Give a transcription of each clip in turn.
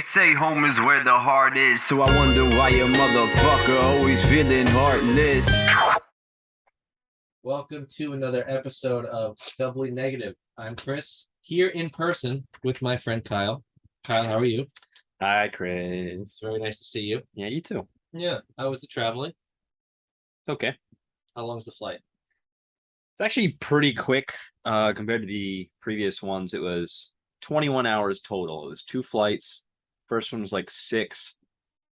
They say home is where the heart is, so I wonder why a motherfucker always feeling heartless. Welcome to another episode of Doubly Negative. I'm Chris, here in person with my friend Kyle. Kyle, how are you? Hi, Chris. It's very nice to see you. Yeah, you too. Yeah. How was the traveling? Okay. How long was the flight? It's actually pretty quick compared to the previous ones. It was 21 hours total. It was 2 flights. First one was like 6.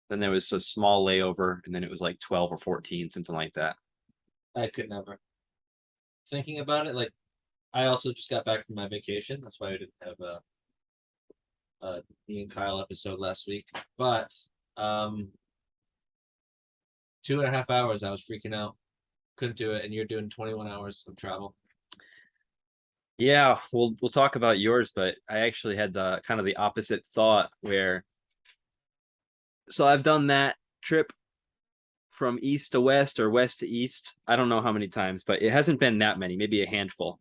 Then there was a small layover, and then it was like 12 or 14, something like that. I could never. Thinking about it, like, I also just got back from my vacation. That's why I didn't have a me and Kyle episode last week. But 2.5 hours, I was freaking out. Couldn't do it, and you're doing 21 hours of travel. Yeah, we'll talk about yours, but I actually had the kind of the opposite thought where so I've done that trip from east to west or west to east. I don't know how many times, but it hasn't been that many, maybe a handful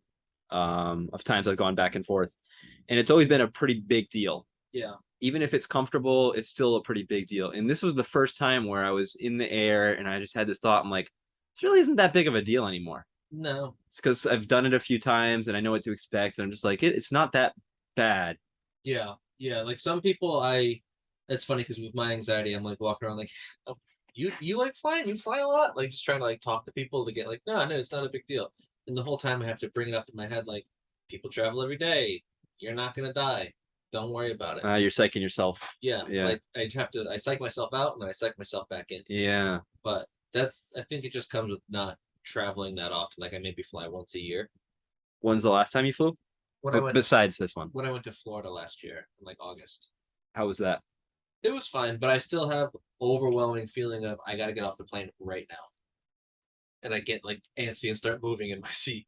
of times I've gone back and forth. And it's always been a pretty big deal. Yeah. Even if it's comfortable, it's still a pretty big deal. And this was the first time where I was in the air and I just had this thought, I'm like, this really isn't that big of a deal anymore. No. It's because I've done it a few times and I know what to expect. And I'm just like, it's not that bad. Yeah. Yeah. Like some people, it's funny because with my anxiety, I'm like walking around like, oh, you like flying? You fly a lot? Like just trying to like talk to people to get like, no, it's not a big deal. And the whole time I have to bring it up in my head like, people travel every day. You're not gonna die. Don't worry about it. You're psyching yourself. Yeah. Yeah. Like I psych myself out and then I psych myself back in. Yeah. But I think it just comes with not traveling that often. Like I maybe fly once a year. When's the last time you flew? Besides this one. When I went to Florida last year in like August. How was that? It was fine, but I still have overwhelming feeling of I gotta get off the plane right now. And I get like antsy and start moving in my seat.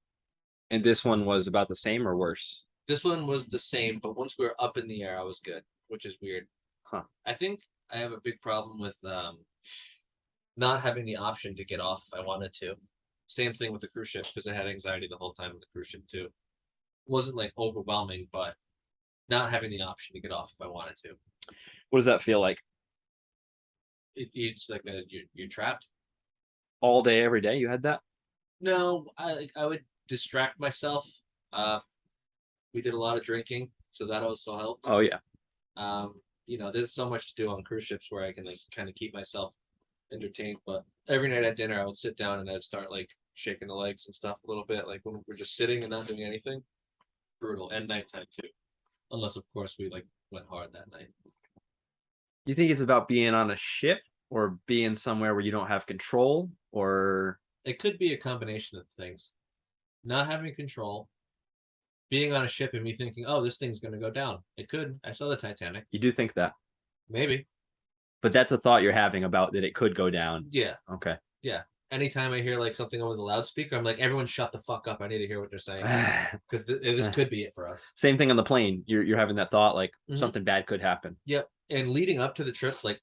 And this one was about the same or worse? This one was the same, but once we were up in the air, I was good, which is weird. Huh. I think I have a big problem with not having the option to get off if I wanted to. Same thing with the cruise ship, because I had anxiety the whole time with the cruise ship too. It wasn't like overwhelming, but not having the option to get off if I wanted to. What does that feel like? It's like you're trapped. All day, every day, you had that? No, I would distract myself. We did a lot of drinking, so that also helped. Oh yeah. There's so much to do on cruise ships where I can like kind of keep myself entertained. But every night at dinner, I would sit down and I'd start like shaking the legs and stuff a little bit, like when we're just sitting and not doing anything. Brutal, and nighttime too, unless of course we like went hard that night. You think it's about being on a ship or being somewhere where you don't have control, or it could be a combination of things. Not having control, being on a ship and me thinking, oh, this thing's going to go down. It could. I saw the Titanic. you do think that? Maybe. But that's a thought you're having about that it could go down. Yeah. Okay. Yeah. Anytime I hear like something over the loudspeaker, I'm like, everyone shut the fuck up. I need to hear what they're saying. Because this could be it for us. Same thing on the plane. You're having that thought like something bad could happen. Yep. And leading up to the trip, like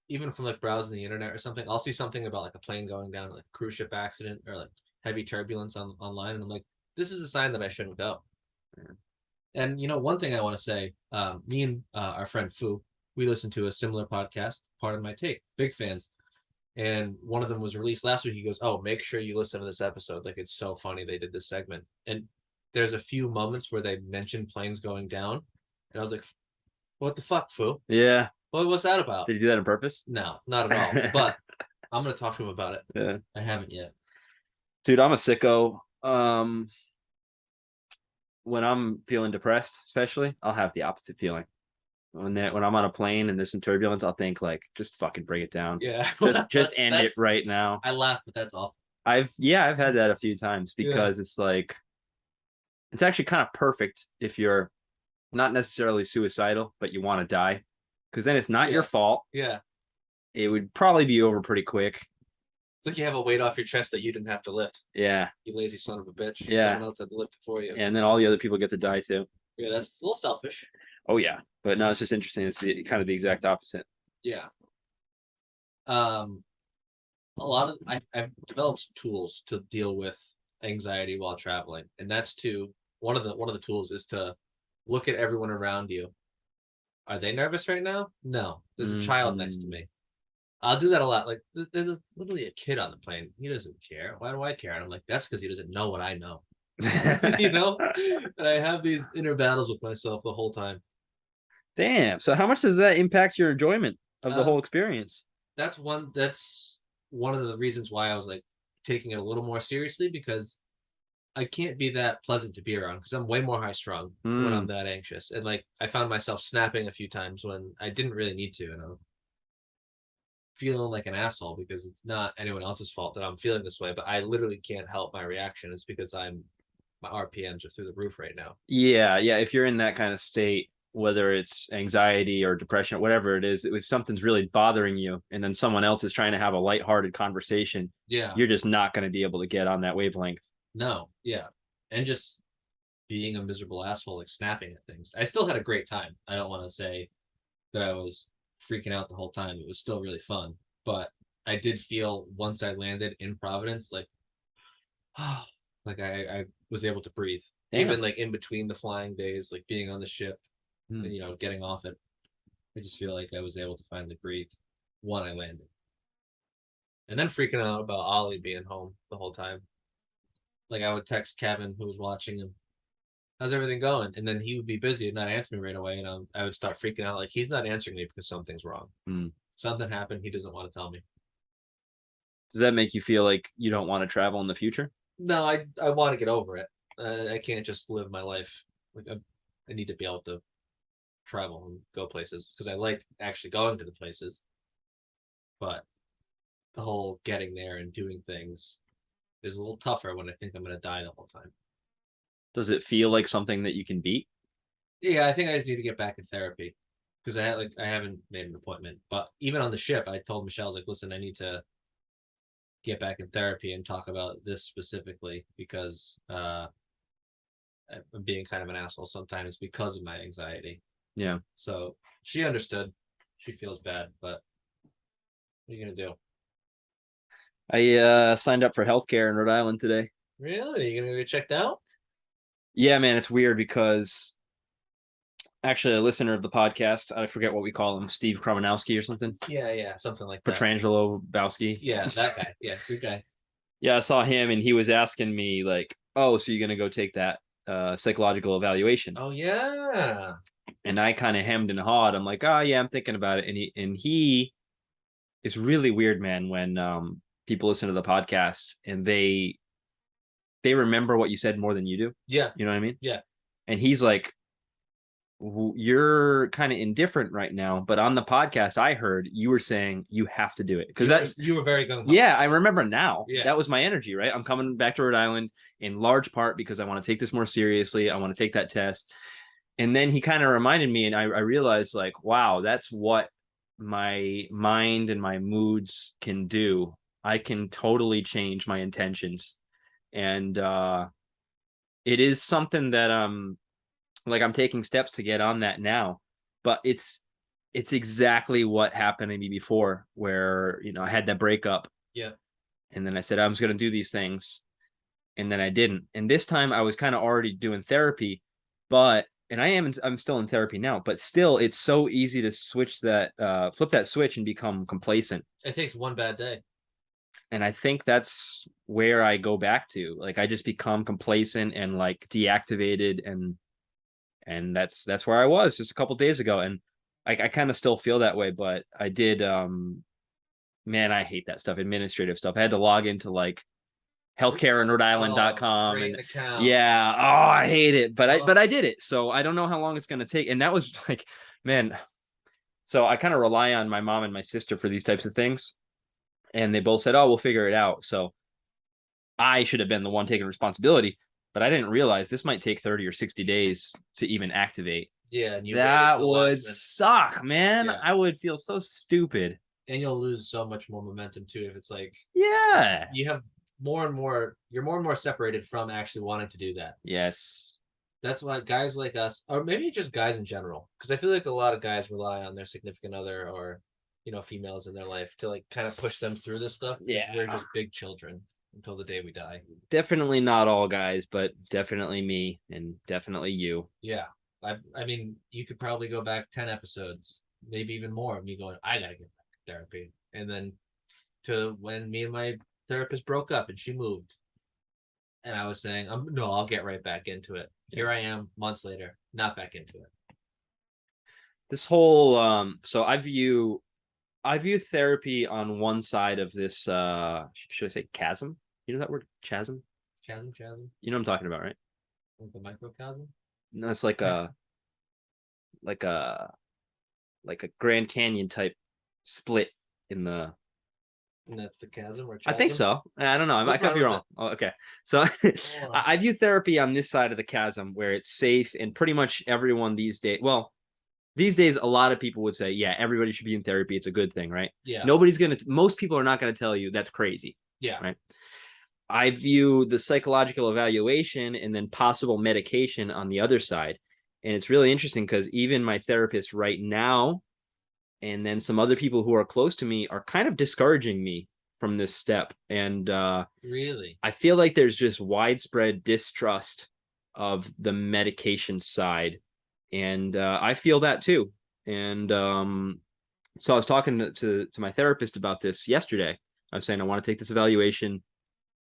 even from like browsing the internet or something, I'll see something about like a plane going down, like a cruise ship accident or like heavy turbulence online. And I'm like, this is a sign that I shouldn't go. Yeah. And one thing I want to say, me and our friend Fu, we listen to a similar podcast, Part of My Take, big fans. And one of them was released last week. He goes, oh, make sure you listen to this episode. Like, it's so funny they did this segment. And there's a few moments where they mentioned planes going down. And I was like, what the fuck, Fu? Yeah. What's that about? Did you do that on purpose? No, not at all. But I'm going to talk to him about it. Yeah. I haven't yet. Dude, I'm a sicko. When I'm feeling depressed, especially, I'll have the opposite feeling. When I'm on a plane and there's some turbulence, I'll think like, just fucking bring it down. Yeah. Just end it right now. I laugh, but that's awful. I've had that a few times because it's like, it's actually kind of perfect if you're not necessarily suicidal, but you want to die, because then it's not your fault. Yeah. It would probably be over pretty quick. It's like you have a weight off your chest that you didn't have to lift. Yeah. You lazy son of a bitch. Yeah. Someone else had to lift it for you. And then all the other people get to die too. Yeah, that's a little selfish. Oh yeah. But no, it's just interesting. It's kind of the exact opposite. Yeah. I've developed some tools to deal with anxiety while traveling, and that's one of the tools is to look at everyone around you Are they nervous right now? No. There's a child next to me. I'll do that a lot. Like there's literally a kid on the plane. He doesn't care. Why do I care? And I'm like, that's because he doesn't know what I know. You know? And I have these inner battles with myself the whole time. Damn. So how much does that impact your enjoyment of the whole experience? That's one of the reasons why I was like taking it a little more seriously, because I can't be that pleasant to be around because I'm way more high strung when I'm that anxious. And like I found myself snapping a few times when I didn't really need to, and I was feeling like an asshole because it's not anyone else's fault that I'm feeling this way, but I literally can't help my reaction. It's because my RPMs are through the roof right now. Yeah, yeah. If you're in that kind of state, whether it's anxiety or depression, or whatever it is, if something's really bothering you and then someone else is trying to have a lighthearted conversation, Yeah. you're just not going to be able to get on that wavelength. No, yeah. And just being a miserable asshole, like snapping at things. I still had a great time. I don't want to say that I was freaking out the whole time. It was still really fun. But I did feel once I landed in Providence, like, like I was able to breathe. Damn. Even like in between the flying days, like being on the ship, and, you know, getting off it. I just feel like I was able to finally breathe when I landed. And then freaking out about Ollie being home the whole time. Like I would text Kevin, who was watching him, how's everything going? And then he would be busy and not answer me right away. And I would start freaking out. Like, he's not answering me because something's wrong. Something happened. He doesn't want to tell me. Does that make you feel like you don't want to travel in the future? No, I want to get over it. I can't just live my life. Like I need to be able to travel and go places because I like actually going to the places. But the whole getting there and doing things is a little tougher when I think I'm going to die the whole time. Does it feel like something that you can beat? Yeah, I think I just need to get back in therapy because I haven't made an appointment. But even on the ship, I told Michelle, I was like, listen, I need to get back in therapy and talk about this specifically because I'm being kind of an asshole sometimes because of my anxiety. Yeah. So she understood. She feels bad, but what are you gonna do? I signed up for healthcare in Rhode Island today. Really? Are you gonna get checked out? Yeah, man, it's weird because actually a listener of the podcast, I forget what we call him, Steve Kromanowski or something. Yeah, something like that. Petrangelo Bowski. Yeah, that guy. Yeah, good guy. Yeah, I saw him and he was asking me like, oh, so you're gonna go take that psychological evaluation? Oh yeah. And I kind of hemmed and hawed. I'm like, oh yeah, I'm thinking about it. And he is really weird, man, when people listen to the podcast and they remember what you said more than you do. Yeah. You know what I mean? Yeah. And he's like, you're kind of indifferent right now, but on the podcast I heard you were saying you have to do it because you were very gung ho. Yeah, I remember now. Yeah. That was my energy, right? I'm coming back to Rhode Island in large part because I want to take this more seriously. I want to take that test. And then he kind of reminded me, and I realized like, wow, that's what my mind and my moods can do. I can totally change my intentions. And it is something that like I'm taking steps to get on that now, but it's exactly what happened to me before where, you know, I had that breakup. Yeah. And then I said I was going to do these things and then I didn't. And this time I was kind of already doing therapy, but I'm still in therapy now, but still it's so easy to switch that flip that switch and become complacent. It takes one bad day. And I think that's where I go back to. Like I just become complacent and like deactivated and that's where I was just a couple days ago. And I kind of still feel that way, but I did man, I hate that stuff, administrative stuff. I had to log into like healthcareinrhodeisland.com and account. yeah, I hate it, but I did it. So I don't know how long it's going to take. And that was like, man, so I kind of rely on my mom and my sister for these types of things. And they both said, oh, we'll figure it out. So I should have been the one taking responsibility, but I didn't realize this might take 30 or 60 days to even activate. Yeah. And that would suck, man. Yeah. I would feel so stupid. And you'll lose so much more momentum too if it's like, yeah, you have more and more separated from actually wanting to do that. Yes. That's why guys like us, or maybe just guys in general, because I feel like a lot of guys rely on their significant other or, you know, females in their life to like kind of push them through this stuff. Yeah. We're just big children until the day we die. Definitely not all guys, but definitely me and definitely you. Yeah. I mean, you could probably go back 10 episodes, maybe even more of me going, I gotta get back to therapy. And then to when me and my therapist broke up and she moved. And I was saying, no, I'll get right back into it. Here I am months later, not back into it. This whole so I view therapy on one side of this should I say chasm? You know that word chasm? Chasm. You know what I'm talking about, right? Like the microcosm? No, it's like a like a like a Grand Canyon type split in the And that's the chasm or I chasm? think so. I don't know. I What's could be wrong with wrong. Oh, okay. So I view therapy on this side of the chasm where it's safe and pretty much everyone these days. Well, these days, a lot of people would say, yeah, everybody should be in therapy. It's a good thing, right? Yeah. Most people are not going to tell you that's crazy. Yeah. Right. I view the psychological evaluation and then possible medication on the other side. And it's really interesting because even my therapist right now, and then some other people who are close to me are kind of discouraging me from this step. And really, I feel like there's just widespread distrust of the medication side. And I feel that too. And so I was talking to my therapist about this yesterday. I was saying I want to take this evaluation.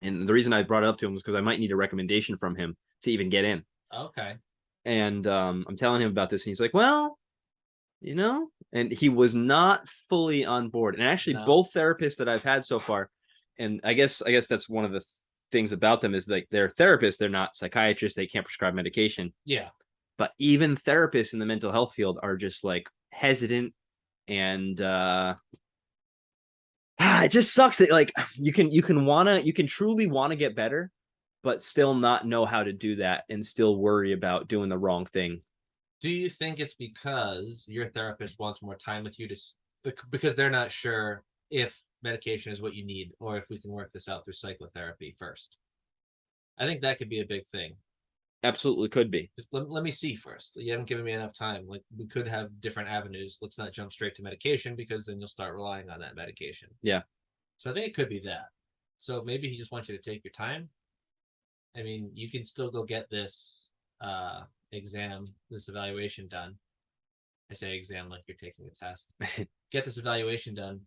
And the reason I brought it up to him was because I might need a recommendation from him to even get in. okay. And I'm telling him about this, and he's like, well, and he was not fully on board. And actually, No. both therapists that I've had so far, and I guess that's one of the things about them is like they're therapists, they're not psychiatrists, they can't prescribe medication. Yeah. But even therapists in the mental health field are just like hesitant and it just sucks that like you can truly want to get better, but still not know how to do that and still worry about doing the wrong thing. Do you think it's because your therapist wants more time with you because they're not sure if medication is what you need or if we can work this out through psychotherapy first? I think that could be a big thing. Absolutely could be. Just let me see first. You haven't given me enough time. Like we could have different avenues. Let's not jump straight to medication because then you'll start relying on that medication. Yeah. So I think it could be that. So maybe he just wants you to take your time. I mean, you can still go get this this evaluation done. I say exam like you're taking a test. Get this evaluation done,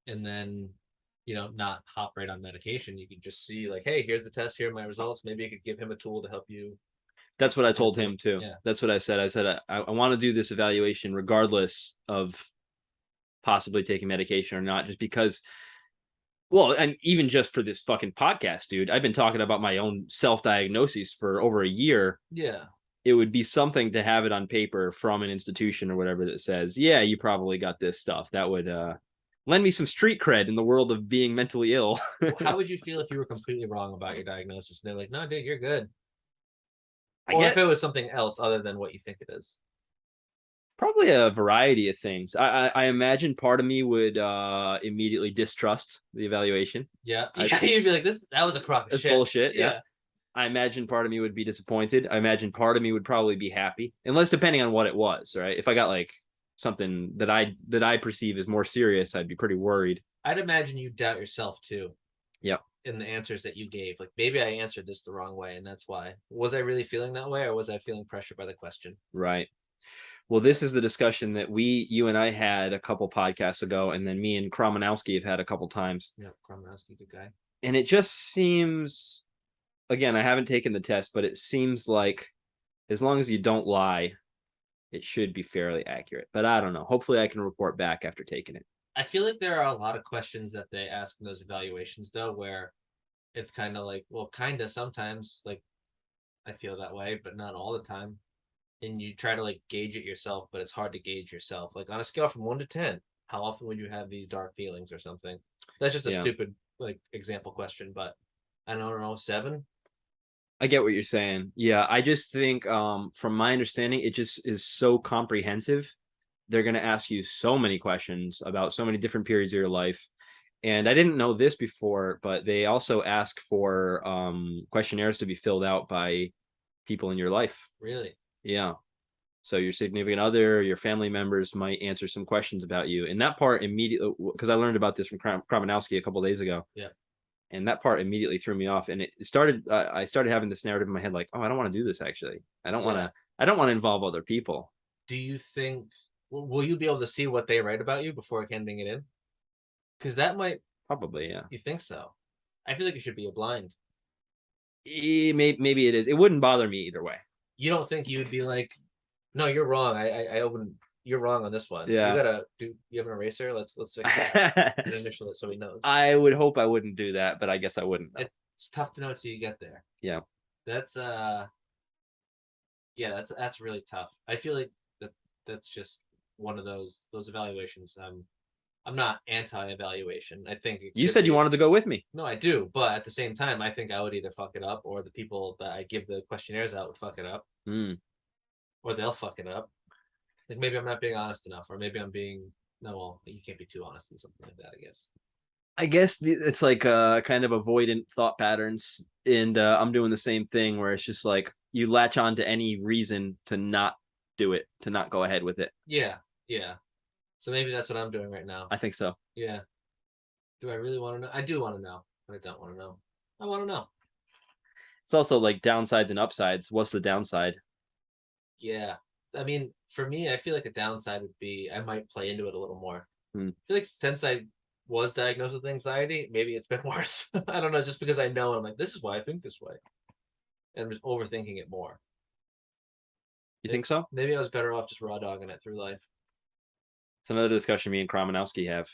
and then not hop right on medication. You can just see like, hey, here's the test, here are my results. Maybe you could give him a tool to help you. That's what I told him too. Yeah. That's what I said. I said I want to do this evaluation regardless of possibly taking medication or not, just because. Well, and even just for this fucking podcast, dude, I've been talking about my own self-diagnosis for over a year. Yeah. It would be something to have it on paper from an institution or whatever that says, yeah, you probably got this stuff. That would lend me some street cred in the world of being mentally ill. How would you feel if you were completely wrong about your diagnosis and they're like, no, dude, you're good? If it was something else other than what you think it is? Probably a variety of things. I imagine part of me would immediately distrust the evaluation. Yeah. You'd be like, that was a crock of shit. Bullshit. Yeah. I imagine part of me would be disappointed. I imagine part of me would probably be happy, unless depending on what it was, right? If I got like something that I perceive as more serious, I'd be pretty worried. I'd imagine you doubt yourself too. Yep. In the answers that you gave, like maybe I answered this the wrong way, and that's why. Was I really feeling that way, or was I feeling pressured by the question? Right. Well, this is the discussion that you and I had a couple podcasts ago, and then me and Kromanowski have had a couple times. Yeah, Kromanowski, good guy. And it just seems, again, I haven't taken the test, but it seems like as long as you don't lie, it should be fairly accurate. But I don't know. Hopefully I can report back after taking it. I feel like there are a lot of questions that they ask in those evaluations, though, where it's kind of like, well, kind of sometimes, like, I feel that way, but not all the time. And you try to like gauge it yourself, but it's hard to gauge yourself. Like on a scale from 1 to 10, how often would you have these dark feelings or something? That's just a stupid like example question, but I don't know, 7. I get what you're saying. Yeah, I just think from my understanding, it just is so comprehensive. They're going to ask you so many questions about so many different periods of your life. And I didn't know this before, but they also ask for questionnaires to be filled out by people in your life. Really? Yeah. So your significant other, your family members might answer some questions about you. And that part immediately, because I learned about this from Kromanowski a couple of days ago. Yeah. And that part immediately threw me off. And it started, I started having this narrative in my head, like, oh, I don't want to do this actually. I don't want to I don't want to involve other people. Do you think will you be able to see what they write about you before handing it in? Because that might. Probably, yeah. You think so? I feel like it should be a blind. Maybe it is. It wouldn't bother me either way. You don't think you would be like, no, you're wrong. I opened. You're wrong on this one. Yeah. You gotta do. You have an eraser? Let's fix that and initial it so he knows. I would hope I wouldn't do that, but I guess I wouldn't know. It's tough to know until you get there. Yeah. That's yeah, that's really tough. I feel like that's just one of those evaluations. I'm not anti-evaluation. I think You said you wanted to go with me. No, I do, but at the same time, I think I would either fuck it up, or the people that I give the questionnaires out would fuck it up, or they'll fuck it up. Like maybe I'm not being honest enough, or maybe I'm being no. Well, you can't be too honest and something like that. I guess. I guess it's like kind of avoidant thought patterns, and I'm doing the same thing where it's just like you latch on to any reason to not do it, to not go ahead with it. Yeah, yeah. So maybe that's what I'm doing right now. I think so. Yeah. Do I really want to know? I do want to know, but I don't want to know. I want to know. It's also like downsides and upsides. What's the downside? Yeah. I mean, for me, I feel like a downside would be I might play into it a little more. I feel like since I was diagnosed with anxiety, maybe it's been worse. I don't know, just because I know I'm like, this is why I think this way. And I'm just overthinking it more. You think so? Maybe I was better off just raw dogging it through life. It's another discussion me and Kramanowski have.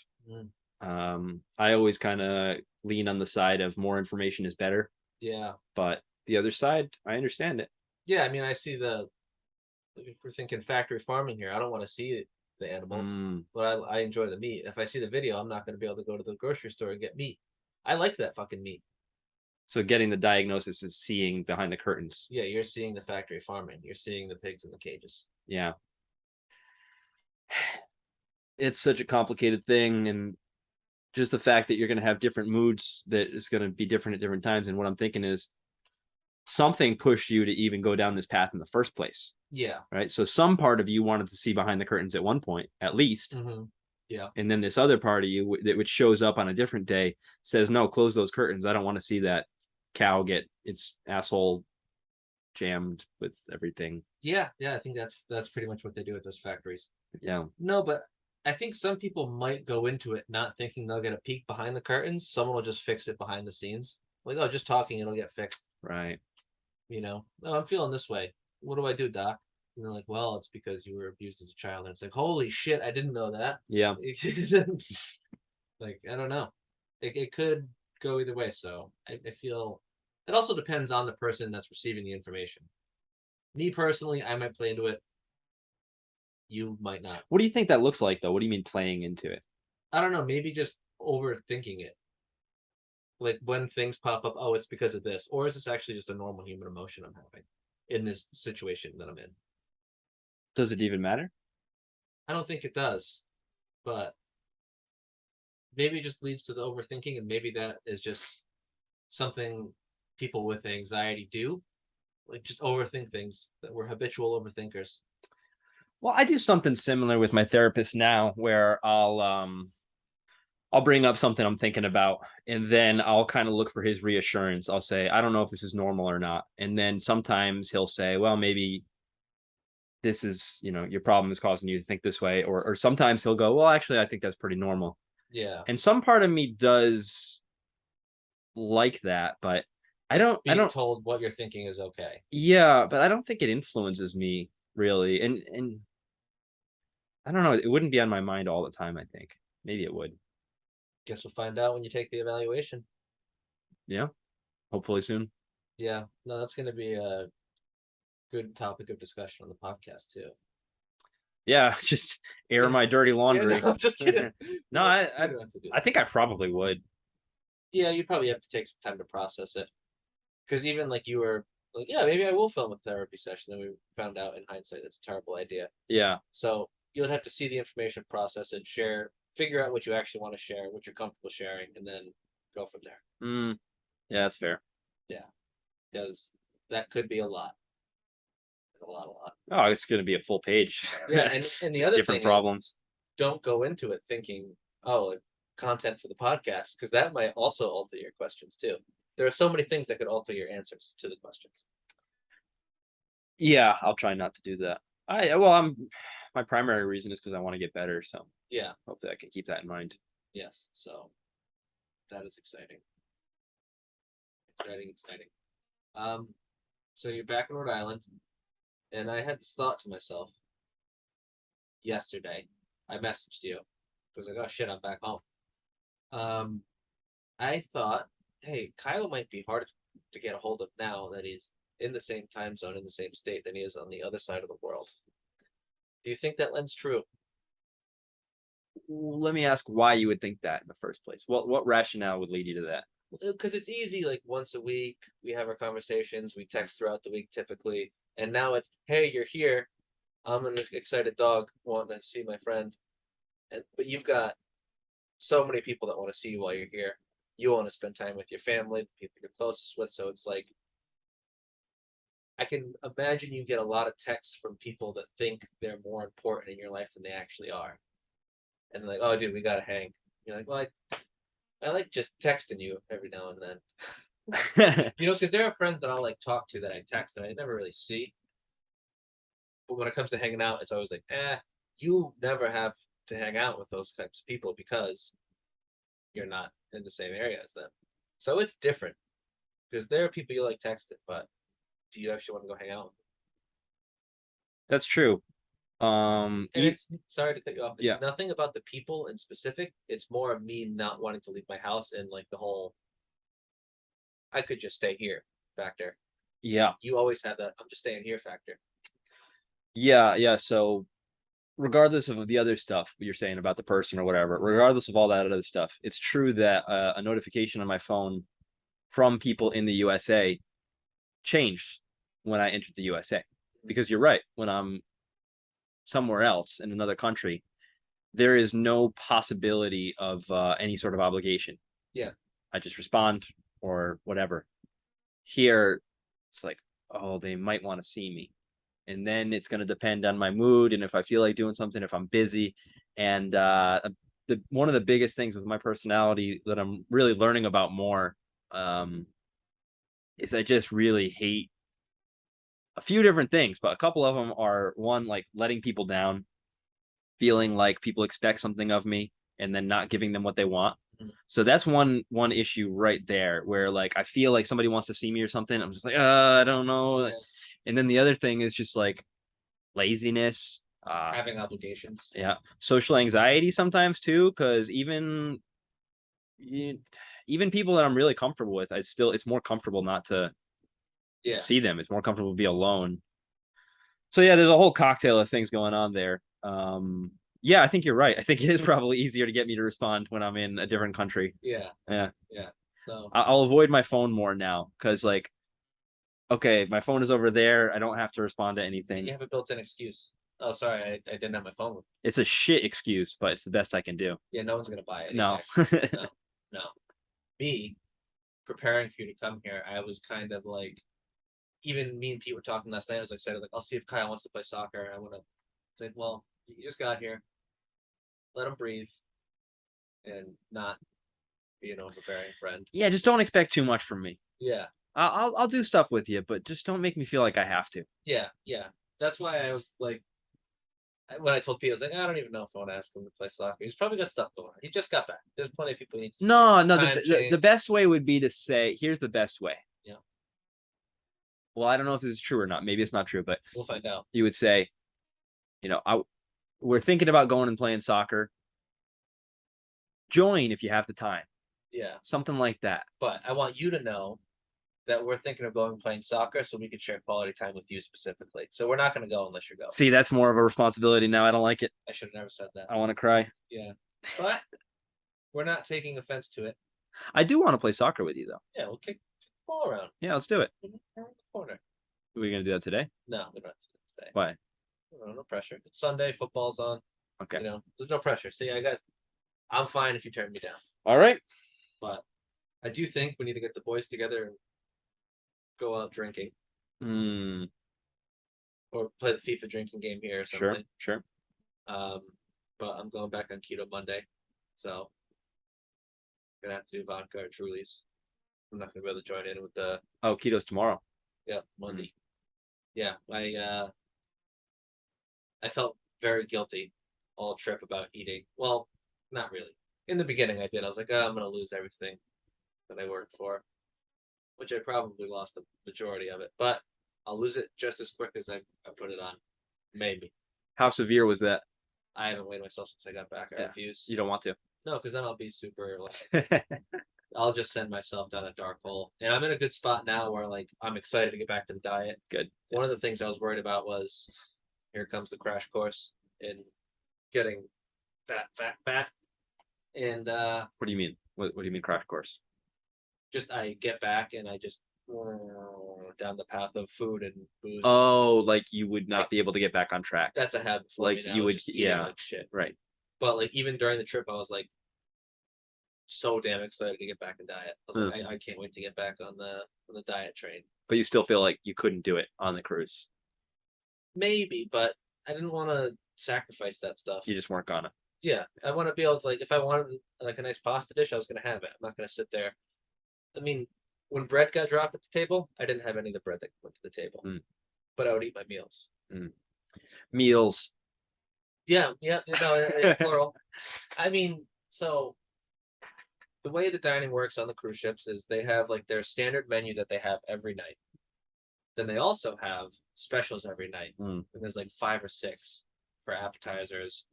I always kind of lean on the side of more information is better. Yeah. But the other side, I understand it. Yeah, I mean, I see if we're thinking factory farming here, I don't want to see the animals, but I enjoy the meat. If I see the video, I'm not going to be able to go to the grocery store and get meat. I like that fucking meat. So getting the diagnosis is seeing behind the curtains. Yeah, you're seeing the factory farming. You're seeing the pigs in the cages. Yeah. It's such a complicated thing, and just the fact that you're going to have different moods that is going to be different at different times. And what I'm thinking is something pushed you to even go down this path in the first place. Yeah. Right. So some part of you wanted to see behind the curtains at one point, at least. Yeah. And then this other part of you, which shows up on a different day, says, no, close those curtains. I don't want to see that cow get its asshole jammed with everything. Yeah. Yeah. I think that's pretty much what they do at those factories. Yeah. No, but I think some people might go into it not thinking they'll get a peek behind the curtains. Someone will just fix it behind the scenes. Like, oh, just talking, it'll get fixed. Right. You know, oh, I'm feeling this way. What do I do, doc? And they're like, well, it's because you were abused as a child. And it's like, holy shit, I didn't know that. Yeah. Like, I don't know. It could go either way. So I feel it also depends on the person that's receiving the information. Me personally, I might play into it. You might not. What do you think that looks like, though? What do you mean playing into it? I don't know. Maybe just overthinking it. Like when things pop up, oh, it's because of this. Or is this actually just a normal human emotion I'm having in this situation that I'm in? Does it even matter? I don't think it does. But maybe it just leads to the overthinking, and maybe that is just something people with anxiety do. Like just overthink things, that we're habitual overthinkers. Well, I do something similar with my therapist now where I'll bring up something I'm thinking about, and then I'll kind of look for his reassurance. I'll say, I don't know if this is normal or not. And then sometimes he'll say, well, maybe this is, your problem is causing you to think this way. Or sometimes he'll go, well, actually, I think that's pretty normal. Yeah. And some part of me does like that, but I don't told what you're thinking is okay. Yeah, but I don't think it influences me really. And I don't know, it wouldn't be on my mind all the time, I think. Maybe it would. Guess we'll find out when you take the evaluation. Yeah. Hopefully soon. Yeah. No, that's going to be a good topic of discussion on the podcast too. Yeah, just air my dirty laundry. Yeah, no, I'm just kidding. No, I think I probably would. Yeah, you probably have to take some time to process it. Because even like you were like, yeah, maybe I will film a therapy session. Then we found out in hindsight that's a terrible idea. Yeah. So you'll have to see the information, process it, figure out what you actually want to share, what you're comfortable sharing, and then go from there. Yeah, that's fair. Yeah. Because that could be a lot. A lot. Oh, it's going to be a full page. Yeah, and the other different thing problems. Is, don't go into it thinking, oh, like, content for the podcast, because that might also alter your questions too. There are so many things that could alter your answers to the questions. Yeah, I'll try not to do that. I'm my primary reason is because I want to get better. So Yeah. hopefully I can keep that in mind. Yes. So that is exciting. Exciting. Exciting. Um. So you're back in Rhode Island, and I had this thought to myself yesterday. I messaged you. I was like, oh shit, I'm back home. Um. I thought, hey, Kyle might be hard to get a hold of now that he's in the same time zone, in the same state than he is on the other side of the world. Do you think that lends true? Let me ask why you would think that in the first place. What rationale would lead you to that? Because it's easy, like once a week, we have our conversations, we text throughout the week typically. And now it's, hey, you're here. I'm an excited dog wanting to see my friend. But you've got so many people that want to see you while you're here. You want to spend time with your family, the people you're closest with. So it's like, I can imagine you get a lot of texts from people that think they're more important in your life than they actually are. And they're like, oh, dude, we got to hang. You're like, well, I like just texting you every now and then. Because there are friends that I'll like talk to that I text that I never really see. But when it comes to hanging out, it's always like, you never have to hang out with those types of people because you're not in the same area as them. So it's different because there are people you like texting, but do you actually want to go hang out with them? That's true. And it's sorry to cut you off. It's Yeah. nothing about the people in specific. It's more of me not wanting to leave my house and like the whole I could just stay here factor. Yeah. You always have that I'm just staying here factor. Yeah. So regardless of the other stuff you're saying about the person or whatever, regardless of all that other stuff, it's true that a notification on my phone from people in the USA changed when I entered the USA. Because you're right, when I'm somewhere else in another country, there is no possibility of any sort of obligation. Yeah. I just respond or whatever. Here, it's like, oh, they might want to see me. And then it's going to depend on my mood and if I feel like doing something, if I'm busy. And one of the biggest things with my personality that I'm really learning about more is I just really hate a few different things, but a couple of them are one, like letting people down, feeling like people expect something of me and then not giving them what they want. So that's one issue right there where like I feel like somebody wants to see me or something. I'm just like, I don't know. Yeah. And then the other thing is just like laziness, Having obligations. yeah, social anxiety sometimes too, because even people that I'm really comfortable with, it's more comfortable not to see them. It's more comfortable to be alone. So yeah, there's a whole cocktail of things going on there. Yeah, I think you're right. I think it is probably easier to get me to respond when I'm in a different country. Yeah. Yeah. So I'll avoid my phone more now because like, okay, my phone is over there. I don't have to respond to anything. you have a built-in excuse. Oh, sorry, I didn't have my phone with me. It's a shit excuse, but it's the best I can do. Yeah, no one's gonna buy it. No. No. Me preparing for you to come here, I was kind of like, even me and Pete were talking last night. I was excited, like, I'll see if Kyle wants to play soccer. I want to say, well, you just got here. Let him breathe and not be an overbearing friend. Yeah, just don't expect too much from me. Yeah. I'll do stuff with you, but just don't make me feel like I have to. Yeah. That's why I was like, when I told Pete, I was like, I don't even know if I want to ask him to play soccer. He's probably got stuff going on. He just got back. There's plenty of people he needs to No. The change. best way would be to say, here's the best way. Yeah. Well, I don't know if this is true or not. Maybe it's not true, but We'll find out. you would say, we're thinking about going and playing soccer. Join if you have the time. Yeah. Something like that. But I want you to know that we're thinking of going and playing soccer so we can share quality time with you specifically. So we're not going to go unless you go. See, that's more of a responsibility now. I don't like it. I should have never said that. I want to cry. Yeah. But we're not taking offense to it. I do want to play soccer with you, though. Yeah, we'll kick the ball around. Yeah, let's do it. Around the corner. Are we going to do that today? No, we don't have to do it today. Why? No pressure. It's Sunday. Football's on. Okay. There's no pressure. See, I'm fine if you turn me down. All right. But I do think we need to get the boys together and go out drinking. Or play the FIFA drinking game here or something. Sure. But I'm going back on keto Monday. So I'm gonna have to do vodka or Trulies. I'm not gonna be able to join in with the Oh, keto's tomorrow. Monday. Yeah, I felt very guilty all trip about eating. Well, not really. In the beginning, I did. I was like, oh, I'm gonna lose everything that I worked for, which I probably lost the majority of it, but I'll lose it just as quick as I put it on. Maybe. How severe was that? I haven't weighed myself since I got back. I Yeah. refuse. You don't want to. No, because then I'll be super like I'll just send myself down a dark hole. And I'm in a good spot now where like I'm excited to get back to the diet. Good. One of the things I was worried about was here comes the crash course in getting fat. And What do you mean? What do you mean crash course? just I get back and I just down the path of food and booze. Oh, like you would not Like- be able to get back on track. That's a habit for Like me now. you would, just eating yeah. like shit. Right. But like even during the trip, I was like so damn excited to get back in diet. I was like, I can't wait to get back on the diet train. But you still feel like you couldn't do it on the cruise. Maybe, but I didn't want to sacrifice that stuff. You just weren't gonna. Yeah, I want to be able to like if I wanted like a nice pasta dish, I was gonna have it. I'm not gonna sit there. I mean, when bread got dropped at the table, I didn't have any of the bread that went to the table, but I would eat my meals. Meals. Yeah, plural. I mean, so the way the dining works on the cruise ships is they have like their standard menu that they have every night. Then they also have specials every night. And there's like 5 or 6 for appetizers,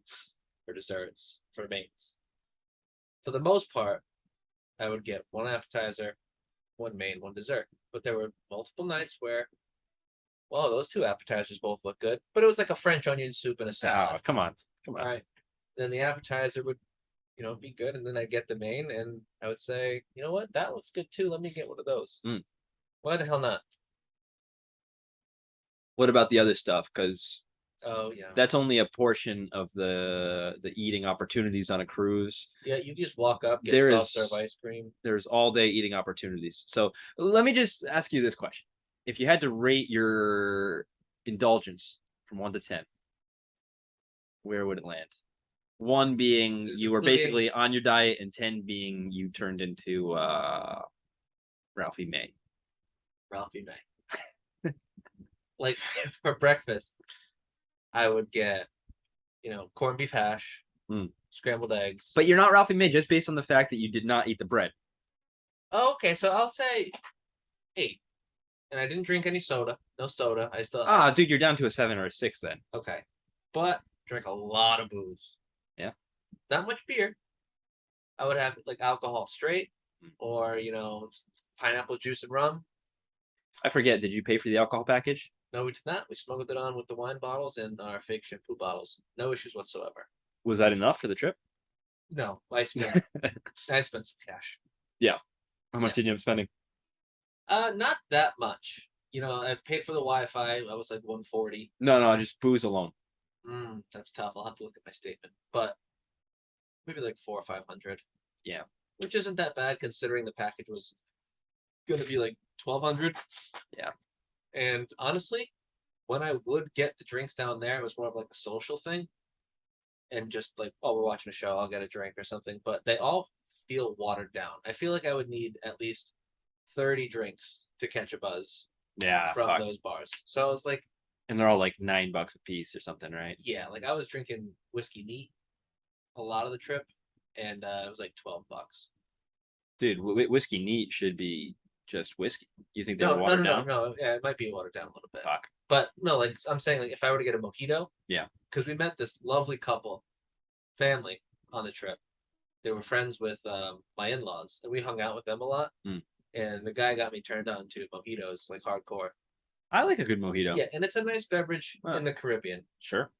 for desserts, for mains. For the most part, I would get 1 appetizer, 1 main, 1 dessert. But there were multiple nights where, well, those 2 appetizers both look good, but it was like a French onion soup and a salad. Oh, come on. All right. Then the appetizer would, be good, and then I'd get the main, and I would say, you know what, that looks good too. Let me get one of those. Why the hell not? What about the other stuff? Because Oh yeah, that's only a portion of the eating opportunities on a cruise. yeah. You just walk up, get There soft serve ice cream. There's all day eating opportunities. So let me just ask you this question: if you had to rate your indulgence from 1 to 10, where would it land? 1 being you were basically on your diet, and 10 being you turned into Ralphie May. Ralphie May. Like for breakfast, I would get, corned beef hash, scrambled eggs. But you're not Ralphie May just based on the fact that you did not eat the bread. Oh, okay, so I'll say 8. And I didn't drink any soda. No soda. I still. Dude, you're down to a 7 or a 6 then. Okay, but drank a lot of booze. Yeah. Not much beer. I would have like alcohol straight, or pineapple juice and rum. I forget. Did you pay for the alcohol package? No, we did not. We smuggled it on with the wine bottles and our fake shampoo bottles. No issues whatsoever. Was that enough for the trip? No, I spent some cash. Yeah. How much did you end up spending? Not that much. I paid for the Wi-Fi. I was like 140. No, just booze alone. That's tough. I'll have to look at my statement, but maybe like 400 or 500. Yeah, which isn't that bad considering the package was going to be like 1,200. Yeah, and honestly, when I would get the drinks down there, it was more of like a social thing, and just like, oh, we're watching a show, I'll get a drink or something. But they all feel watered down. I feel like I would need at least 30 drinks to catch a buzz. Yeah, from those bars. So it's like, and they're all like $9 a piece or something, right? Yeah, like I was drinking whiskey neat a lot of the trip, and it was like $12. Dude, whiskey neat should be just whiskey. You think they were watered down? No. Yeah, it might be watered down a little bit. Fuck. But no, like I'm saying, like if I were to get a mojito, yeah, because we met this lovely family on the trip. They were friends with my in-laws, and we hung out with them a lot. And the guy got me turned on to mojitos, like hardcore. I like a good mojito. Yeah, and it's a nice beverage in the Caribbean. Sure.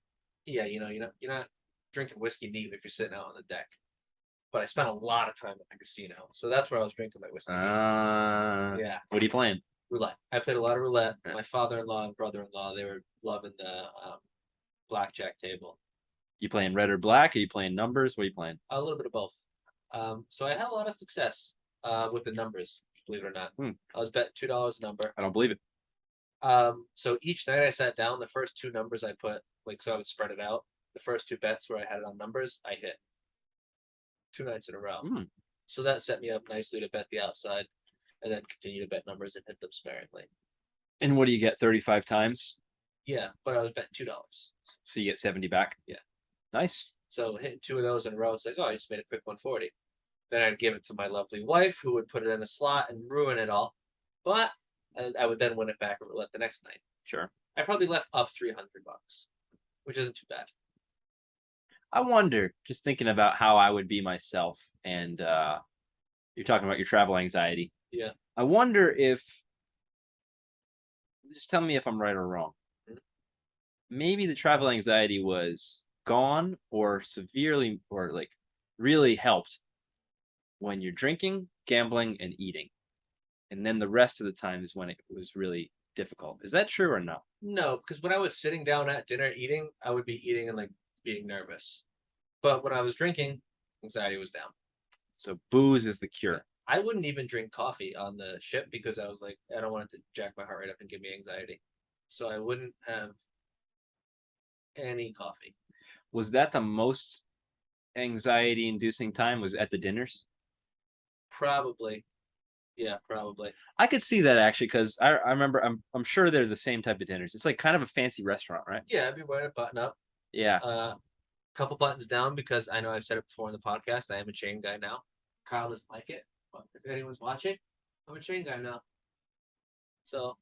Yeah, you're not drinking whiskey neat if you're sitting out on the deck. But I spent a lot of time at the casino, so that's where I was drinking my whiskey. Yeah. What are you playing? Roulette. I played a lot of roulette. Yeah. My father-in-law and brother-in-law, they were loving the blackjack table. You playing red or black? Are you playing numbers? What are you playing? A little bit of both. So I had a lot of success with the numbers, believe it or not. I was betting $2 a number. I don't believe it. So each night I sat down, the first 2 numbers I put, like, so I would spread it out. The first 2 bets where I had it on numbers, I hit 2 nights in a row. So that set me up nicely to bet the outside and then continue to bet numbers and hit them sparingly. And what do you get? 35 times, Yeah, but I was betting $2. so you get 70 back. Yeah. Nice. So hitting 2 of those in a row, it's like, oh, I just made a quick 140. Then I'd give it to my lovely wife, who would put it in a slot and ruin it all. But I would then win it back at roulette the next night. Sure. I probably left up $300, which isn't too bad. I wonder, just thinking about how I would be myself, and you're talking about your travel anxiety. Yeah. I wonder if, just tell me if I'm right or wrong. Maybe the travel anxiety was gone or severely or like really helped when you're drinking, gambling, and eating. And then the rest of the time is when it was really difficult. Is that true or no? No, because when I was sitting down at dinner eating, I would be eating and like being nervous. But when I was drinking, anxiety was down. So booze is the cure. I wouldn't even drink coffee on the ship because I was like, I don't want it to jack my heart rate up and give me anxiety. So I wouldn't have any coffee. Was that the most anxiety inducing time was at the dinners? Probably. Yeah, probably. I could see that actually because I remember I'm sure they're the same type of dinners. It's like kind of a fancy restaurant, right? Yeah, I'd be wearing a button up. Yeah. Couple buttons down because I know I've said it before in the podcast. I am a chain guy now. Kyle doesn't like it, but if anyone's watching, I'm a chain guy now. So,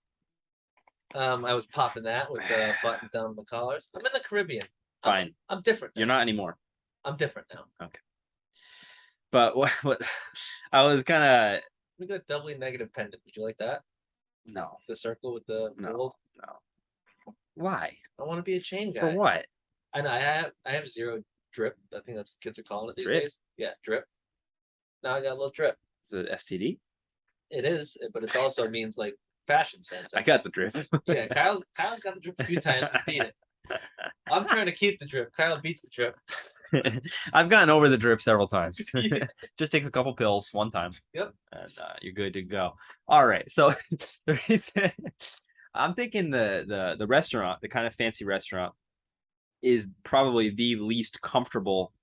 I was popping that with the buttons down on the collars. I'm in the Caribbean. Fine. I'm different. Now. You're not anymore. I'm different now. Okay. But what I was kind of We got a doubly negative pendant. Would you like that? no. The circle with the gold. No. Why? I want to be a chain guy. For what? I know. I have zero drip. I think that's what kids are calling it these Drip? days. Yeah, drip. Now I got a little drip. Is it STD? It is, but it also means like fashion sense. I got the drip. Yeah, Kyle's got the drip a few times and beat it. I'm trying to keep the drip. Kyle beats the drip. I've gotten over the drip several times. Just takes a couple pills one time. Yep. And you're good to go. All right. So the reason I'm thinking the restaurant, the kind of fancy restaurant, is probably the least comfortable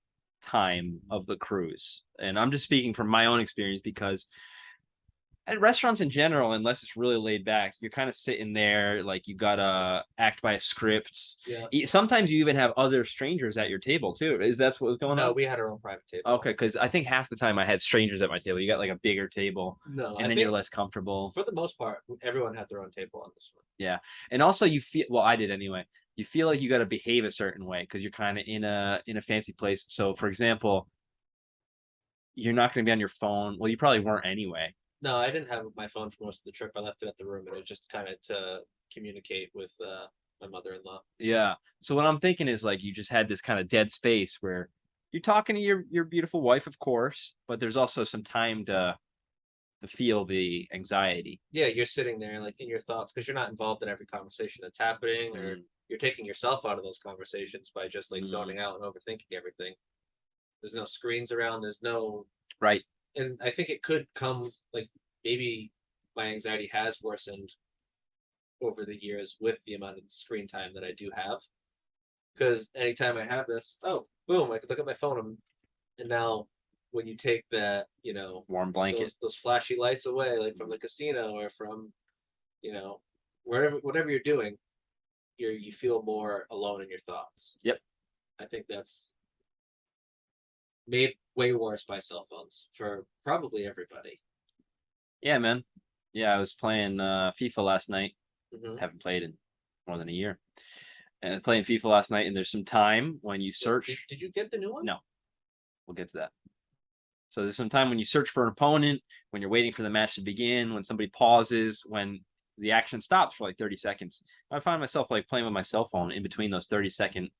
time of the cruise. And I'm just speaking from my own experience because at restaurants in general, unless it's really laid back, you're kind of sitting there like you gotta act by a script. Yeah. Sometimes you even have other strangers at your table too. Is that what was going on? No, we had our own private table. Okay, because I think half the time I had strangers at my table. You got like a bigger table, No, and then you're less comfortable. For the most part, everyone had their own table on this one. Yeah, and also you feel well. I did anyway. You feel like you got to behave a certain way because you're kind of in a fancy place. So, for example, you're not going to be on your phone. Well, you probably weren't anyway. No, I didn't have my phone for most of the trip. I left it at the room, and it was just kind of to communicate with my mother-in-law. Yeah. So what I'm thinking is like you just had this kind of dead space where you're talking to your beautiful wife, of course, but there's also some time to feel the anxiety. Yeah, you're sitting there like in your thoughts because you're not involved in every conversation that's happening, or you're taking yourself out of those conversations by just like zoning out and overthinking everything. There's no screens around. There's no right. And I think it could come like maybe my anxiety has worsened over the years with the amount of screen time that I do have. Because anytime I have this, oh, boom, I can look at my phone and now when you take that, warm blanket, those flashy lights away, like from the casino or from, whatever you're doing, you feel more alone in your thoughts. Yep. I think that's made way worse by cell phones for probably everybody. Yeah, man. Yeah, I was playing FIFA last night. Mm-hmm. Haven't played in more than a year. And playing FIFA last night, and there's some time when you search. Did you get the new one? No. We'll get to that. So there's some time when you search for an opponent, when you're waiting for the match to begin, when somebody pauses, when the action stops for like 30 seconds. I find myself like playing with my cell phone in between those 30-second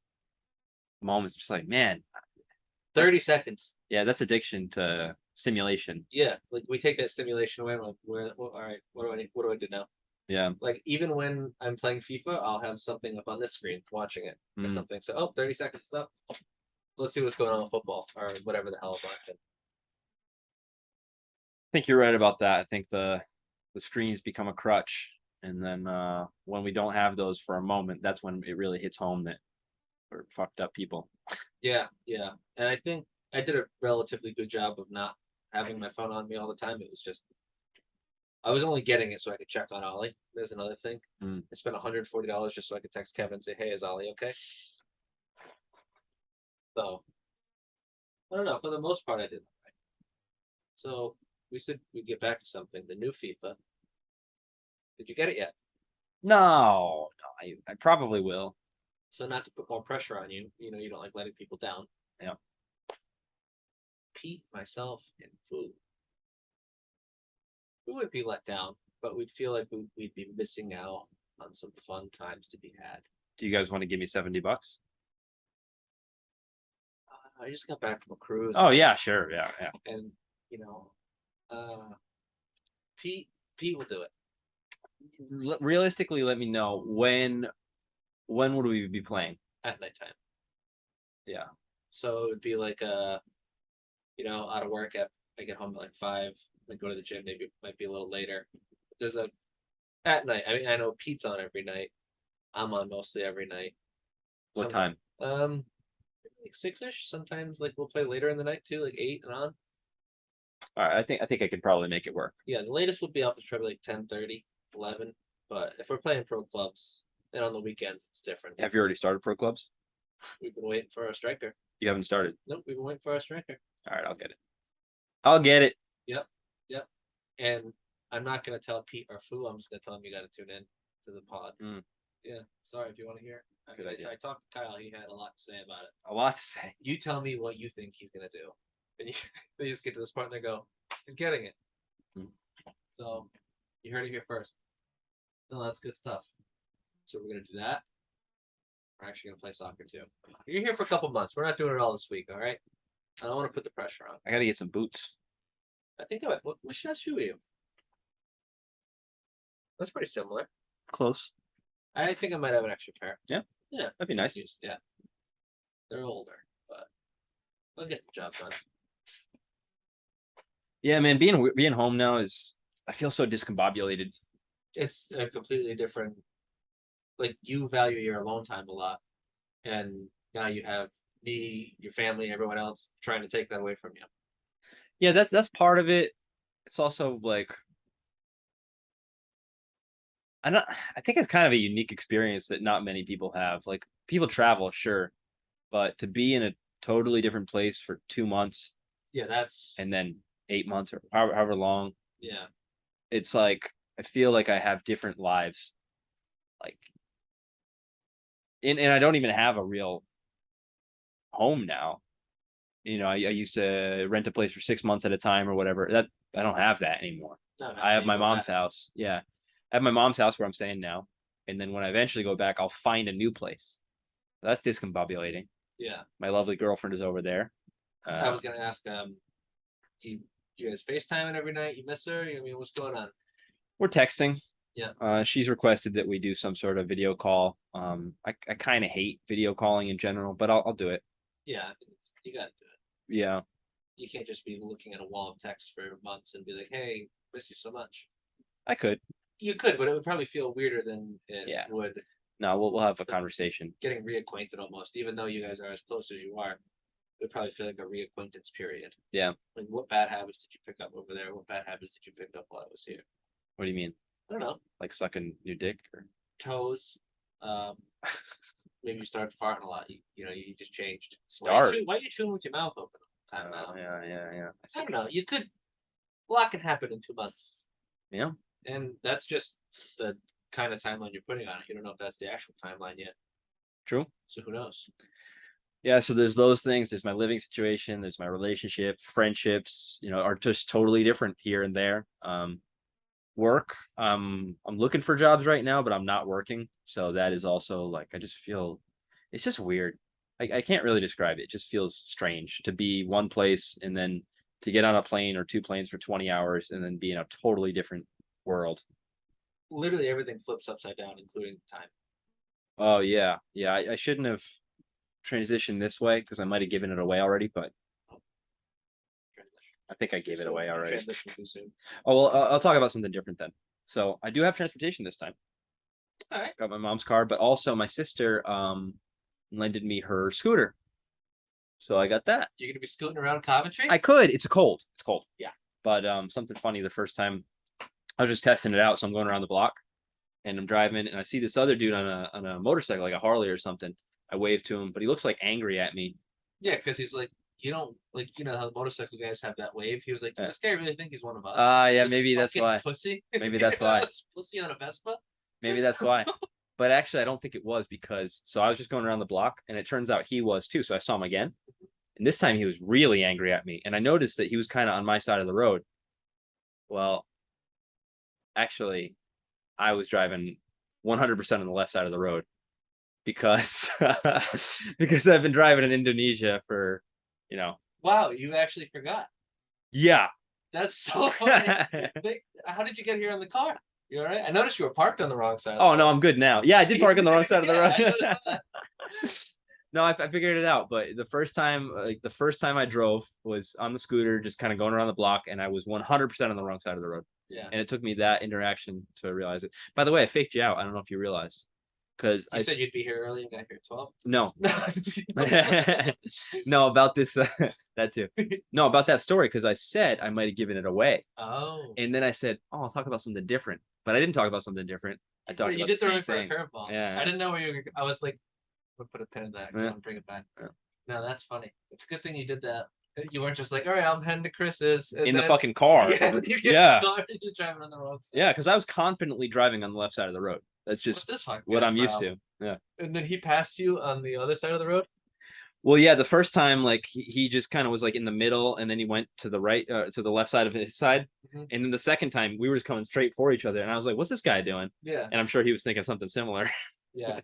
moments. Just like, man. 30 seconds. Yeah, that's addiction to stimulation. Yeah, like we take that stimulation away. I'm like, all right, what do I do now? Yeah. Like even when I'm playing FIFA, I'll have something up on this screen watching it or something. So 30 seconds is up. Let's see what's going on with football or whatever the hell is watching. I think you're right about that. I think the screens become a crutch. And then when we don't have those for a moment, that's when it really hits home that we're fucked up people. Yeah. And I think I did a relatively good job of not having my phone on me all the time. It was just I was only getting it so I could check on Ollie. There's another thing. Mm. I spent $140 just so I could text Kevin and say, "Hey, is Ollie okay?" So I don't know. For the most part, I did. Right. So we said we'd get back to something. The new FIFA. Did you get it yet? No, I probably will. So not to put more pressure on you, you don't like letting people down. Yeah. Pete, myself, and Fu. We wouldn't be let down, but we'd feel like we'd be missing out on some fun times to be had. Do you guys want to give me $70? I just got back from a cruise. Oh yeah, sure, yeah. And you know, uh, Pete will do it Realistically, let me know when would we be playing? at nighttime. Yeah. So it'd be like out of work I get home at like 5, then go to the gym, maybe it might be a little later. There's a at night. I mean, I know Pete's on every night. I'm on mostly every night. What time? Like 6-ish. Sometimes like we'll play later in the night too, like 8 and on. All right, I think I could probably make it work. Yeah, the latest would be up is probably like 10:30, 11. But if we're playing pro clubs, then on the weekends it's different. Have you already started pro clubs? We've been waiting for our striker. You haven't started. Nope, we've been waiting for our striker. All right, I'll get it. I'll get it. Yep. And I'm not gonna tell Pete or Fu. I'm just gonna tell him you got to tune in to the pod. Mm. Yeah. Sorry if you want to hear. Good idea. I talked to Kyle. He had a lot to say about it. A lot to say. You tell me what you think he's gonna do, and they just get to this part and they go, "He's getting it." Mm. So you heard it here first. No, that's good stuff. So we're gonna do that. We're actually gonna play soccer too. You're here for a couple months. We're not doing it all this week, all right? I don't want to put the pressure on. I gotta get some boots. I think I what should I shoe you? That's pretty similar. Close. I think I might have an extra pair. Yeah? Yeah. That'd be nice. Yeah. They're older, but they'll get the job done. Yeah, man, being home now I feel so discombobulated. It's a completely different. Like you value your alone time a lot, and now you have me, your family, everyone else trying to take that away from you. Yeah, that's part of it. It's also like I think it's kind of a unique experience that not many people have. Like people travel, sure, but to be in a totally different place for 2 months Yeah, that's and then 8 months or however long, yeah. it's like I feel like I have different lives. Like and I don't even have a real home now. I used to rent a place for 6 months at a time or whatever. That I don't have that anymore. No, I have my mom's back. house. Yeah. I have my mom's house where I'm staying now. And then when I eventually go back, I'll find a new place. That's discombobulating. Yeah, My lovely girlfriend is over there. I was gonna ask. You guys FaceTiming every night? You miss her? I mean, what's going on? We're texting. Yeah. She's requested that we do some sort of video call. I kind of hate video calling in general, but I'll do it. Yeah, I think you got to do it. Yeah. You can't just be looking at a wall of text for months and be like, "Hey, miss you so much." I could. You could, but it would probably feel weirder than it Yeah. would No, we'll have a conversation. getting reacquainted almost. Even though you guys are as close as you are, it would probably feel like a reacquaintance period. Yeah. Like, what bad habits did you pick up over there? What bad habits did you pick up while I was here? What do you mean? I don't know. Like sucking your dick? Or... Toes. Maybe you started farting a lot. You just changed. Start. Why are you chewing with your mouth open all the time now? Yeah. I don't know. You could. A lot can happen in 2 months. Yeah. And that's just the kind of timeline you're putting on it. You don't know if that's the actual timeline yet. True. So who knows? Yeah, so there's those things. There's my living situation. There's my relationship, friendships. Are just totally different here and there. Work. I'm looking for jobs right now, but I'm not working. So that is also like I just feel it's just weird. I can't really describe it. It just feels strange to be one place and then to get on a plane or 2 planes for 20 hours and then be in a totally different world. Literally everything flips upside down, including time. Oh yeah. I shouldn't have transitioned this way because I might have given it away already, but I think I gave it away already. Transition too soon. Oh well, I'll talk about something different then. So I do have transportation this time. All right. Got my mom's car, but also my sister lended me her scooter. So I got that. You're gonna be scooting around Coventry? I could. It's cold. It's cold. Yeah. But something funny the first time I was just testing it out. So I'm going around the block and I'm driving and I see this other dude on a motorcycle, like a Harley or something. I wave to him, but he looks like angry at me. Yeah, because he's like, you don't like, you know how motorcycle guys have that wave. He was like, does this guy really think he's one of us? Yeah, This maybe that's fucking why. Pussy. Maybe that's why. This pussy on a Vespa. Maybe that's why. But actually, I don't think it was because so I was just going around the block and it turns out he was too. So I saw him again. And this time he was really angry at me. And I noticed that he was kind of on my side of the road. Well, actually, I was driving 100% on the left side of the road because because I've been driving in Indonesia for, you know. Wow, you actually forgot. Yeah. That's so funny. How did you get here in the car? You all right? I noticed you were parked on the wrong side. Oh no, I'm good now. Yeah, I did park on the wrong side of the road. I noticed that. No, I figured it out. But the first time I drove was on the scooter, just kind of going around the block, and I was 100% on the wrong side of the road. Yeah. And it took me that interaction to realize it. By the way, I faked you out. I don't know if you realized. Because You said you'd be here early and got here at 12? No. No, about this that too. No, about that story, because I said I might have given it away. Oh. And then I said, oh, I'll talk about something different. But I didn't talk about something different. I talked You about did the throw same me for a thing. curveball. Yeah. I didn't know where you were. I was like, we'll put a pin in that. Yeah. And bring it back. Yeah. No, that's funny. It's a good thing you did that. You weren't just like, all right, I'm heading to Chris's. In the fucking car. Yeah. You get Yeah. the car, you're driving on the wrong side. Yeah, because I was confidently driving on the left side of the road. That's just this fucking what guy, I'm used bro? to. Yeah. And then he passed you on the other side of the road? Well, yeah, the first time, like he just kind of was like in the middle, and then he went to the right, to the left side of his side, Mhm. and then the second time we were just coming straight for each other, and I was like, "What's this guy doing?" Yeah. And I'm sure he was thinking something similar. Yeah.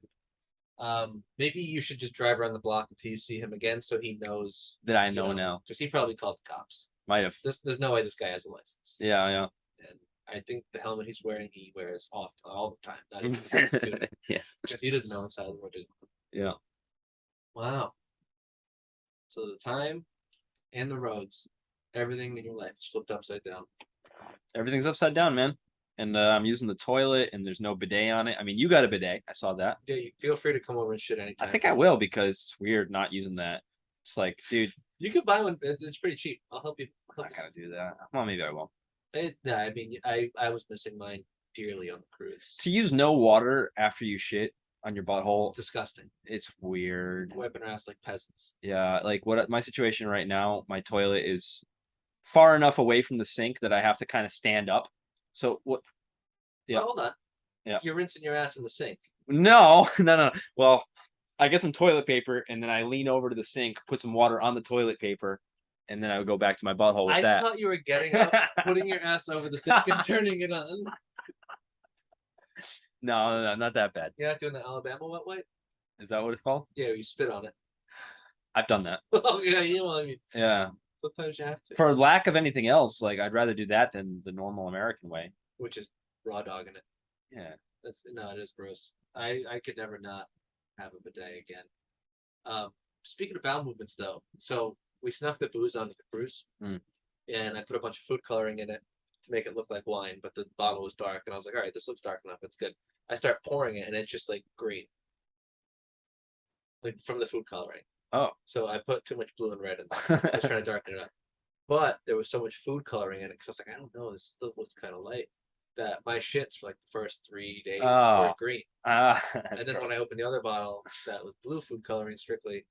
Maybe you should just drive around the block until you see him again, so he knows That I know now. because he probably called the cops. Might have. There's no way this guy has a license. Yeah, yeah. And I think the helmet he's wearing, he wears off all the time. Not even Yeah. because he doesn't know inside the road. Yeah. Wow. So the time and the roads, everything in your life is flipped upside down. Everything's upside down, man. And I'm using the toilet, and there's no bidet on it. I mean, you got a bidet. I saw that. Yeah, you feel free to come over and shit I anytime. think I will because it's weird not using that. It's like, dude, You could buy one. It's pretty cheap. I'll help you. I gotta do that. Well, maybe I will. No, I mean, I was missing mine dearly on the cruise. To use no water after you shit on your butthole, Disgusting. it's weird. Wiping our ass like peasants. Yeah, like what my situation right now, my toilet is far enough away from the sink that I have to kind of stand up. So what? Yeah. Oh, hold on. Yeah. You're rinsing your ass in the sink. No, no. Well, I get some toilet paper and then I lean over to the sink, put some water on the toilet paper, and then I would go back to my butthole with I that. thought you were getting up, putting your ass over the sink and turning it on. No, not that bad. You're not doing the Alabama wet wipe? Is that what it's called? Yeah, you spit on it. I've done that. Oh yeah, you know, I mean, Yeah. sometimes you have to. For lack of anything else, like I'd rather do that than the normal American way. Which is raw dogging it. Yeah. It is gross. I could never not have a bidet again. Speaking of bowel movements though, so we snuck the booze onto the cruise, and I put a bunch of food coloring in it to make it look like wine, but the bottle was dark, and I was like, all right, this looks dark enough. It's good. I start pouring it, and it's just like green, like from the food coloring. Oh. So I put too much blue and red in there. I was trying to darken it up, but there was so much food coloring in it because I was like, I don't know, this still looks kind of light. That my shits for like the first 3 days were green. And then when I opened the other bottle that was blue food coloring strictly,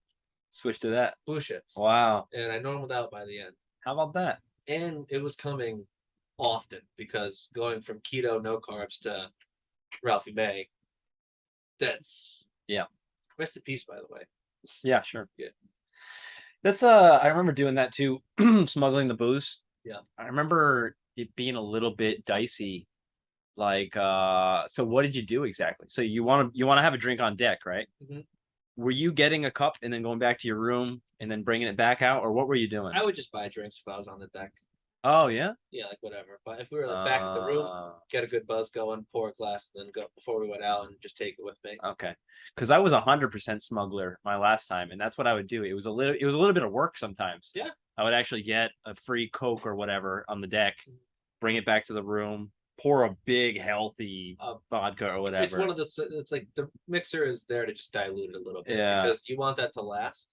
switch to that. blue shits. Wow. And I normaled out by the end. How about that? And it was coming often because going from keto, no carbs to Ralphie May, that's rest in peace, by the way. Yeah, sure. Yeah. That's I remember doing that too, smuggling the booze. Yeah. I remember it being a little bit dicey. Like so what did you do exactly? So you want to have a drink on deck, right? Mhm. Were you getting a cup and then going back to your room and then bringing it back out, or what were you doing? I would just buy drinks if I was on the deck. Oh yeah. Yeah, like whatever. But if we were like back in the room, get a good buzz going, pour a glass, and then go before we went out and just take it with me. Okay, because I was 100% smuggler my last time, and that's what I would do. It was a little bit of work sometimes. Yeah. I would actually get a free Coke or whatever on the deck, bring it back to the room, pour a big healthy vodka or whatever. It's one of the. It's like the mixer is there to just dilute it a little bit. Yeah. Because you want that to last.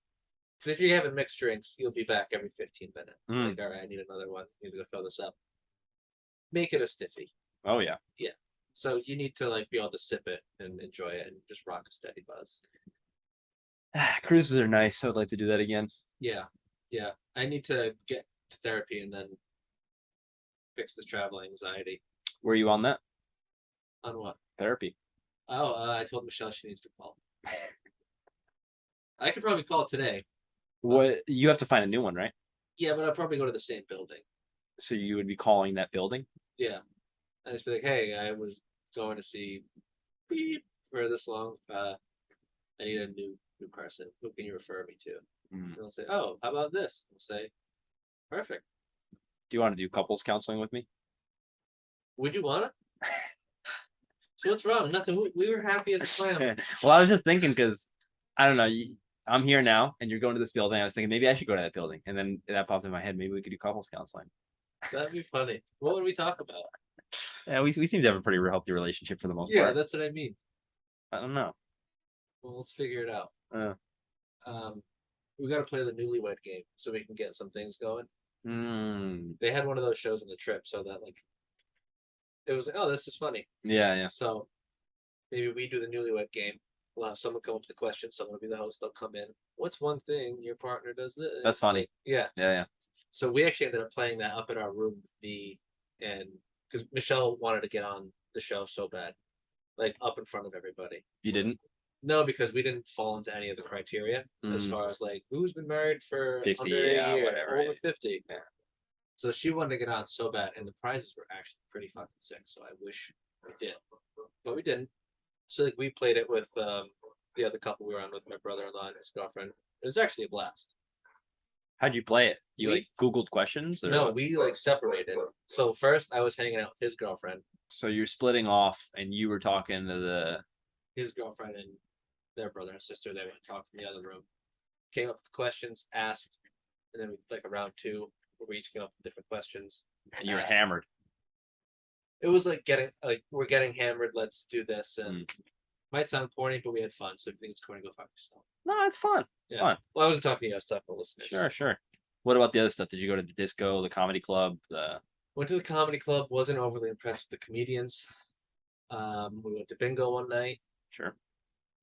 Because if you're having mixed drinks, you'll be back every 15 minutes. Like, all right, I need another one. Need to go fill this up. Make it a stiffy. Oh yeah. So you need to like be able to sip it and enjoy it and just rock a steady buzz. Cruises are nice. I would like to do that again. Yeah, yeah. I need to get to therapy and then fix this travel anxiety. Were you on that On what? therapy? Oh, I told Michelle she needs to call. I could probably call today. What you have to find a new one, right? Yeah, but I'll probably go to the same building. So you would be calling that building. Yeah, and just be like, hey, I was going to see beep for this long. I need a new person. Who can you refer me to? Mm. And they'll say, oh, how about this? I'll say, perfect. Do you want to do couples counseling with me? Would you want to? So what's wrong? Nothing. We were happy as a clam. Well, I was just thinking because I don't know. I'm here now, and you're going to this building. I was thinking maybe I should go to that building, and then that popped in my head. Maybe we could do couples counseling. That'd be funny. What would we talk about? Yeah, we seem to have a pretty healthy relationship for the most Yeah, part. that's what I mean. I don't know. Well, let's figure it out. Uh, We got to play the newlywed game so we can get some things going. mm, They had one of those shows on the trip, so that like it was like, oh, this is funny. yeah. So maybe we do the newlywed game. We'll have someone come up with the question. Someone will be the host. They'll come in. What's one thing your partner does this? That's funny. Like, yeah. Yeah. So we actually ended up playing that up in our room. Me and because Michelle wanted to get on the show so bad, like up in front of everybody. You didn't? No, because we didn't fall into any of the criteria as Mm. far as like who's been married for 50, under a yeah, year, whatever, over yeah. 50. Yeah. So she wanted to get on so bad, and the prizes were actually pretty fucking sick. So I wish we did, but we didn't. So like we played it with the other couple we were on with, my brother-in-law and his girlfriend. It was actually a blast. How'd you play it? You We- like Googled questions? Or No, what? we like separated. So first I was hanging out with his girlfriend, So you're splitting off, and you were talking to the. his girlfriend and their brother and sister. They went to talk in the other room. Came up with questions, asked, and then we like a round two where we each came up with different questions. And you were asked. hammered. It was like we're getting hammered. Let's do this, and Mm. might sound corny, but we had fun. So if you think it's corny, go fuck yourself. No, it's fun. It's Yeah. fun. Well, I wasn't talking to you. I was talking to listeners. Sure. What about the other stuff? Did you go to the disco, the comedy club, the? Went to the comedy club. Wasn't overly impressed with the comedians. We went to bingo one night. Sure.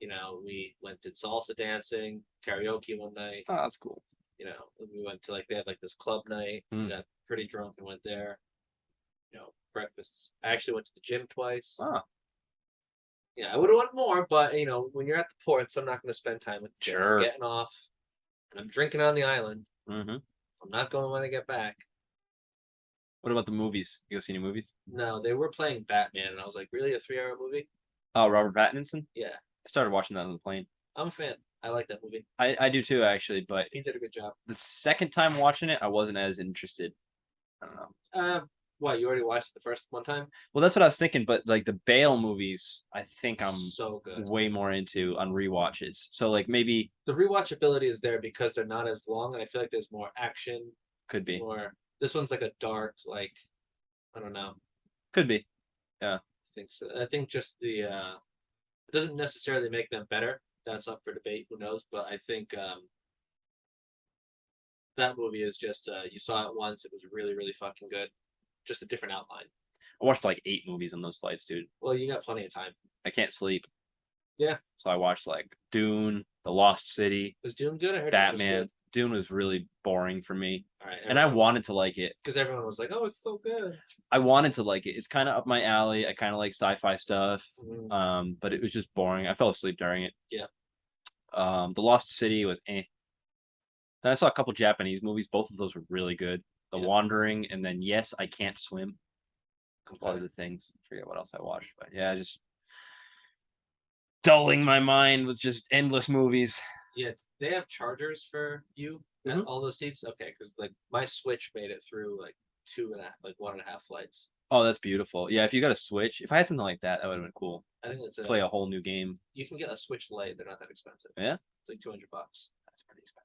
You know, we went to salsa dancing, karaoke one night. Oh, that's cool. You know, we went to like they had like this club night. Mm. We got pretty drunk and went there. You know, breakfast. I actually went to the gym twice. Oh, Yeah, I would have wanted more, but you know, when you're at the ports, I'm not going to spend time with the gym. Sure. I'm getting off, and I'm drinking on the island. mm-hmm. I'm not going when I get back. What about the movies? You go see any movies? No, they were playing Batman, and I was like, really, a 3 hour movie? Oh, Robert Pattinson. Yeah, I started watching that on the plane. I'm a fan. I like that movie. I do too, actually. But He did a good job. the second time watching it, I wasn't as interested. I don't know. What, you already watched the first one time? Well, that's what I was thinking. But like the Bale movies, I think I'm So good. way more into on rewatches. So like maybe The rewatchability is there because they're not as long, and I feel like there's more action. could be, More. This one's like a dark, like I don't know. could be. I think so. I think just the it doesn't necessarily make them better. That's up for debate. Who knows? But I think that movie is just you saw it once. It was really, really fucking good. Just a different outline. I watched like 8 movies on those flights, dude. Well, you got plenty of time. I can't sleep. Yeah. So I watched like Dune, The Lost City, Was Dune good? I heard Batman. Dune was really boring for me, All right, and I wanted to like it. because everyone was like, "Oh, it's so good." I wanted to like it. It's kind of up my alley. I kind of like sci-fi stuff. Mm. But it was just boring. I fell asleep during it. Yeah. The Lost City was eh. Then I saw a couple Japanese movies. Both of those were really good. The Yeah. Wandering, and then Yes, I Can't Swim. A lot of Okay. the things. I forget what else I watched, but yeah, just dulling my mind with just endless movies. Yeah, they have chargers for you at Mhm. all those seats. Okay, because like my Switch made it through like 1.5 flights. Oh, that's beautiful. Yeah, if you got a Switch, if I had something like that, that would have been cool. I think it's Play a whole new game. You can get a Switch Lite. They're not that expensive. Yeah? It's like $200. That's pretty expensive.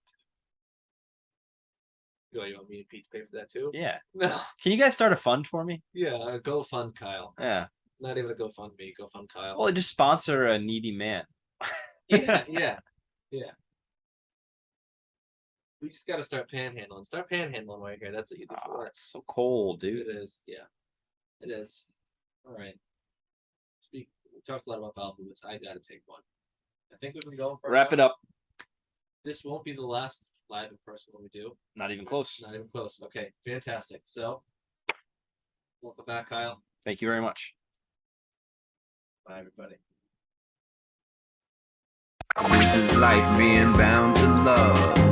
You want me and Pete to pay for that too? Yeah. No. Can you guys start a fund for me? Yeah, go fund Kyle. Yeah. Not even a GoFundMe. Go fund Kyle. Well, just sponsor a needy man. yeah. We just got to start panhandling. Start panhandling while you're here. That's what you do for Oh, work. it's so cold, dude. It is. Yeah. It is. All right. We talked a lot about Valkyries. I gotta take one. I think we've been going for Wrap it up. This won't be the last live in person when we do. Not even close. Not even close. Okay, fantastic. So, welcome back, Kyle. Thank you very much. Bye, everybody. This is life being bound to love.